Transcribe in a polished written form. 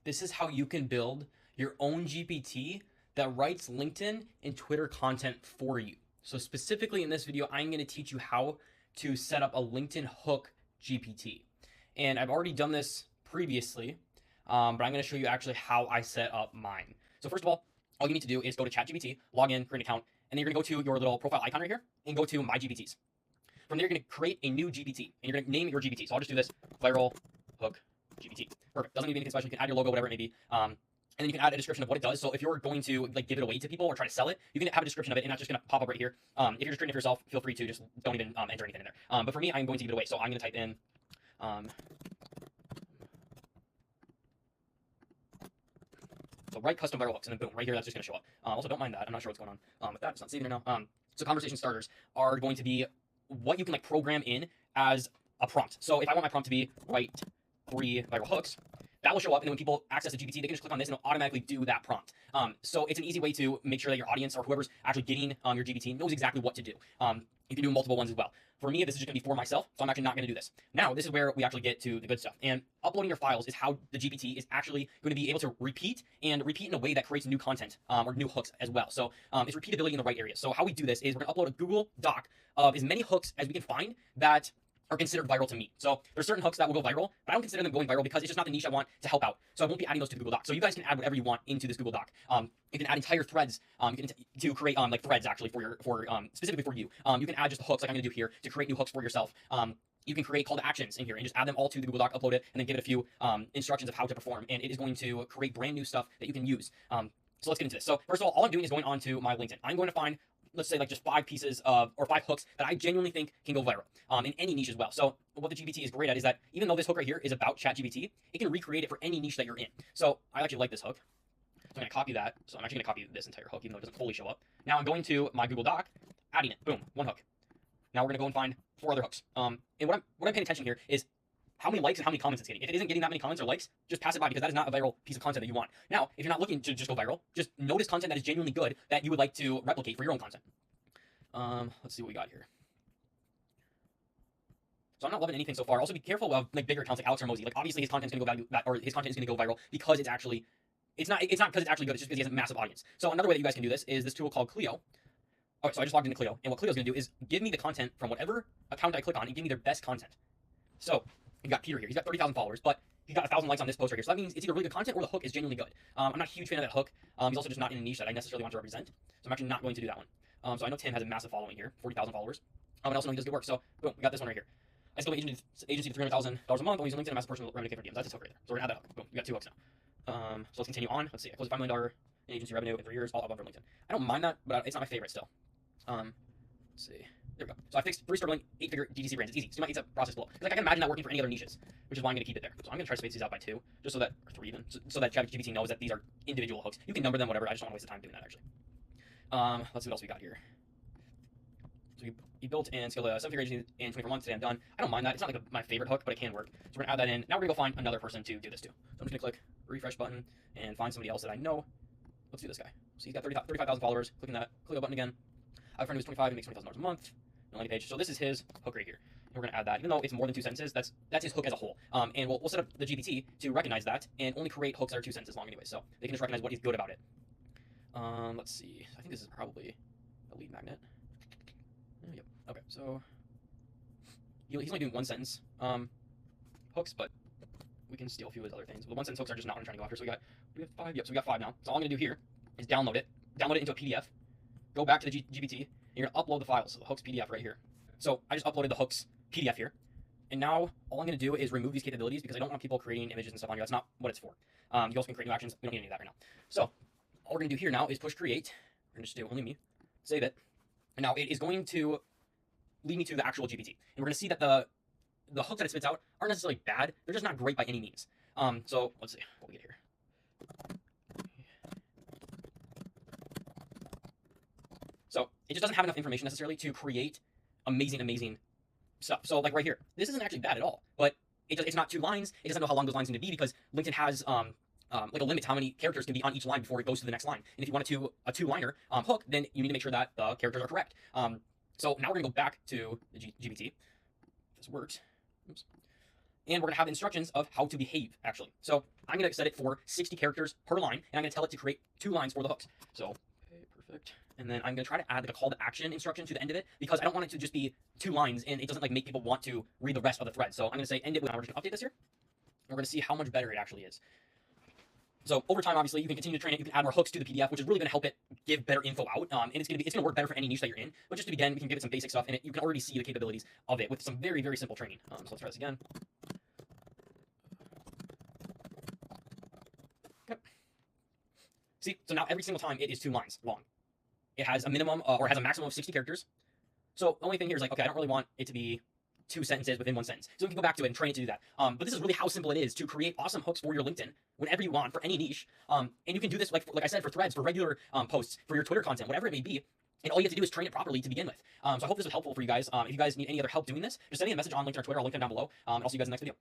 This is how you can build your own GPT that writes LinkedIn and Twitter content for you. So specifically in this video, I'm going to teach you how to set up a LinkedIn hook GPT. And I've already done this previously, but I'm going to show you actually how I set up mine. So first of all you need to do is go to ChatGPT, log in, create an account, and then you're going to go to your little profile icon right here and go to My GPTs. From there, you're going to create a new GPT, and you're going to name your GPT. So I'll just do this viral hook GPT. Perfect. Doesn't need anything special. You can add your logo, whatever it may be. And then you can add a description of what it does. So if you're going to give it away to people or try to sell it, you can have a description of it, and that's just going to pop up right here. If you're just creating it for yourself, feel free to just don't even enter anything in there. But for me, I'm going to give it away. So I'm going to type in so write custom viral hooks, and then boom, right here, that's just going to show up. Also, don't mind that. I'm not sure what's going on with that. It's not saving right now. So conversation starters are going to be what you can program in as a prompt. So if I want my prompt to be write 3 viral hooks, that will show up, and then when people access the GPT, they can just click on this and it'll automatically do that prompt. So it's an easy way to make sure that your audience or whoever's actually getting your GPT knows exactly what to do. You can do multiple ones as well. For me, this is just going to be for myself, so I'm actually not going to do this. Now, this is where we actually get to the good stuff. And uploading your files is how the GPT is actually going to be able to repeat in a way that creates new content or new hooks as well. So it's repeatability in the right areas. So how we do this is we're going to upload a Google Doc of as many hooks as we can find that are considered viral to me. So there's certain hooks that will go viral, but I don't consider them going viral because it's just not the niche I want to help out. So I won't be adding those to the Google Doc. So you guys can add whatever you want into this Google Doc. You can add entire threads. You can to create threads actually for specifically for you. You can add just the hooks like I'm gonna do here to create new hooks for yourself. You can create call to actions in here and just add them all to the Google Doc, upload it, and then give it a few instructions of how to perform. And it is going to create brand new stuff that you can use. So let's get into this. So first of all I'm doing is going on to my LinkedIn. I'm going to find, let's say, just 5 pieces of, or 5 hooks that I genuinely think can go viral in any niche as well. So what the GPT is great at is that even though this hook right here is about ChatGPT, it can recreate it for any niche that you're in. So I actually like this hook. So I'm going to copy that. So I'm actually going to copy this entire hook, even though it doesn't fully show up. Now I'm going to my Google Doc, adding it. Boom, 1 hook. Now we're going to go and find 4 other hooks. And what I'm paying attention here is how many likes and how many comments it's getting. If it isn't getting that many comments or likes, just pass it by because that is not a viral piece of content that you want. Now, if you're not looking to just go viral, just notice content that is genuinely good that you would like to replicate for your own content. Let's see what we got here. So I'm not loving anything so far. Also be careful of bigger accounts like Alex Hormozy. Obviously his content's gonna go his content is gonna go viral because it's not because it's actually good, it's just because he has a massive audience. So another way that you guys can do this is this tool called Clio. Okay, so I just logged into Clio, and what Clio's gonna do is give me the content from whatever account I click on and give me their best content. So you got Peter here, he's got 30,000 followers, but he got 1,000 likes on this post right here. So that means it's either really good content or the hook is genuinely good. I'm not a huge fan of that hook. He's also just not in a niche that I necessarily want to represent. So I'm actually not going to do that one. So I know Tim has a massive following here, 40,000 followers. And I also know he does good work. So boom, we got this one right here. I scale my agency to $300,000 a month, only using LinkedIn and massive personal revenue came from DMs. That's his hook right there. So we're gonna add that hook. Boom, we got 2 hooks now. So let's continue on. Let's see. I closed $5 million in agency revenue in 3 years, all above from LinkedIn. I don't mind that, but it's not my favorite still. Let's see. There we go. So I fixed 3 struggling 8-figure DTC brands. It's easy. So it's a process below. Because I can imagine that working for any other niches, which is why I'm going to keep it there. So I'm going to try to space these out by 2, just so that, or 3 even, so that ChatGPT knows that these are individual hooks. You can number them, whatever. I just don't want to waste the time doing that, actually. Let's see what else we got here. So we built and scaled a 7-figure agency in 24 months. Today I'm done. I don't mind that. It's not my favorite hook, but it can work. So we're going to add that in. Now we're going to go find another person to do this to. So I'm just going to click refresh button and find somebody else that I know. Let's do this guy. So he's got 35,000 followers. Clicking that Click button again. I have a friend who's 25 and makes $20,000 a month. Landing page. So this is his hook right here. And we're going to add that. Even though it's more than 2 sentences, that's his hook as a whole. And we'll set up the GPT to recognize that and only create hooks that are 2 sentences long anyway. So they can just recognize what is good about it. Let's see. I think this is probably a lead magnet. Yep. Okay. So he's only doing 1 sentence hooks, but we can steal a few of his other things. But the 1 sentence hooks are just not what I'm trying to go after. So we have 5. Yep. So we got 5 now. So all I'm going to do here is download it into a PDF, go back to the GPT. You're going to upload the files, so the hooks PDF right here. So I just uploaded the hooks PDF here. And now all I'm going to do is remove these capabilities because I don't want people creating images and stuff on here. That's not what it's for. You also can create new actions. We don't need any of that right now. So all we're going to do here now is push create. We're going to just do only me. Save it. And now it is going to lead me to the actual GPT. And we're going to see that the hooks that it spits out aren't necessarily bad. They're just not great by any means. So let's see what we get here. So it just doesn't have enough information necessarily to create amazing stuff. So right here, this isn't actually bad at all, but it's not 2 lines. It doesn't know how long those lines need to be because LinkedIn has a limit to how many characters can be on each line before it goes to the next line. And if you want a 2-liner hook, then you need to make sure that the characters are correct. So now we're gonna go back to the GPT. If this works. Oops. and we're gonna have instructions of how to behave actually. So I'm gonna set it for 60 characters per line, and I'm gonna tell it to create 2 lines for the hooks. So okay, perfect. And then I'm gonna try to add like a call to action instruction to the end of it because I don't want it to just be 2 lines and it doesn't like make people want to read the rest of the thread. So I'm gonna say end it with. We're just gonna update this here. And we're gonna see how much better it actually is. So over time, obviously, you can continue to train it. You can add more hooks to the PDF, which is really going to help it give better info out. And it's going to work better for any niche that you're in. But just to begin, we can give it some basic stuff, and you can already see the capabilities of it with some very, very simple training. So let's try this again. Okay. See, so now every single time it is 2 lines long. It has a minimum or has a maximum of 60 characters. So the only thing here is like, okay, I don't really want it to be 2 sentences within 1 sentence. So we can go back to it and train it to do that. But this is really how simple it is to create awesome hooks for your LinkedIn whenever you want for any niche. And you can do this, like I said, for threads, for regular posts, for your Twitter content, whatever it may be. And all you have to do is train it properly to begin with. So I hope this was helpful for you guys. If you guys need any other help doing this, just send me a message on LinkedIn or Twitter. I'll link them down below. And I'll see you guys in the next video.